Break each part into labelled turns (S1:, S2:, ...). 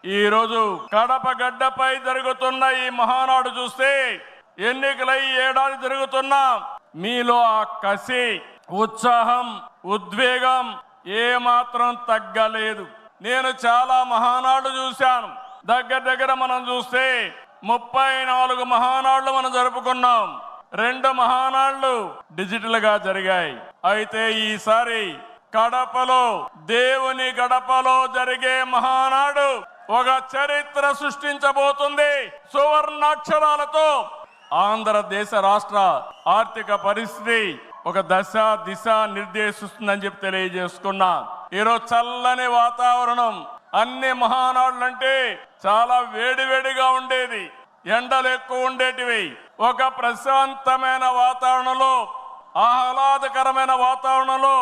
S1: ఈ రోజు కడప గడ్డపై జరుగుతున్న ఈ మహానాడు చూస్తే ఎన్నికలై ఏడాది జరుగుతున్నా మీలో ఆ కసి, ఉత్సాహం, ఉద్వేగం ఏమాత్రం తగ్గలేదు. నేను చాలా మహానాడు చూశాను. దగ్గర మనం చూస్తే 34 మహానాడులు మనం జరుపుకున్నాం. 2 మహానాడులు డిజిటల్ గా జరిగాయి. అయితే ఈసారి కడపలో, దేవుని గడపలో జరిగే మహానాడు ఒక చరిత్ర సృష్టించబోతుంది. సువర్ణాక్షరాలతో ఆంధ్రదేశ రాష్ట్ర ఆర్థిక పరిస్థితి ఒక దశ దిశ నిర్దేశిస్తుందని చెప్పి తెలియజేసుకున్నా. ఈరోజు చల్లని వాతావరణం. అన్ని మహానాడులంటే చాలా వేడివేడిగా ఉండేది, ఎండలు ఎక్కువ ఉండేటివి. ఒక ప్రశాంతమైన వాతావరణంలో, ఆహ్లాదకరమైన వాతావరణంలో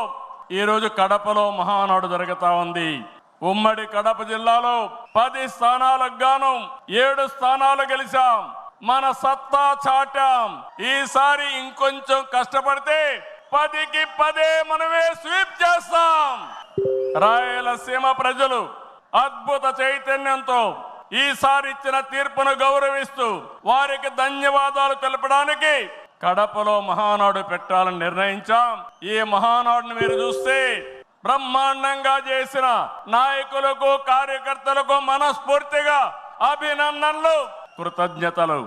S1: ఈరోజు కడపలో మహానాడు జరుగుతా ఉంది. ఉమ్మడి కడప జిల్లాలో 10 స్థానాలకు గాను 7 స్థానాలు గెలిచాం. మన సత్తా చాటాం. ఈసారి ఇంకొంచెం కష్టపడితే 10కి 10 మనమే స్వీప్ చేస్తాం. రాయలసీమ ప్రజలు అద్భుత చైతన్యంతో ఈసారి ఇచ్చిన తీర్పును గౌరవిస్తూ వారికి ధన్యవాదాలు తెలపడానికి కడపలో మహానాడు పెట్టాలని నిర్ణయించాం. ఈ మహానాడును మీరు చూస్తే బ్రహ్మాండంగా చేసిన నాయకులకు, కార్యకర్తలకు మనస్ఫూర్తిగా అభినందనలు, కృతజ్ఞతలు.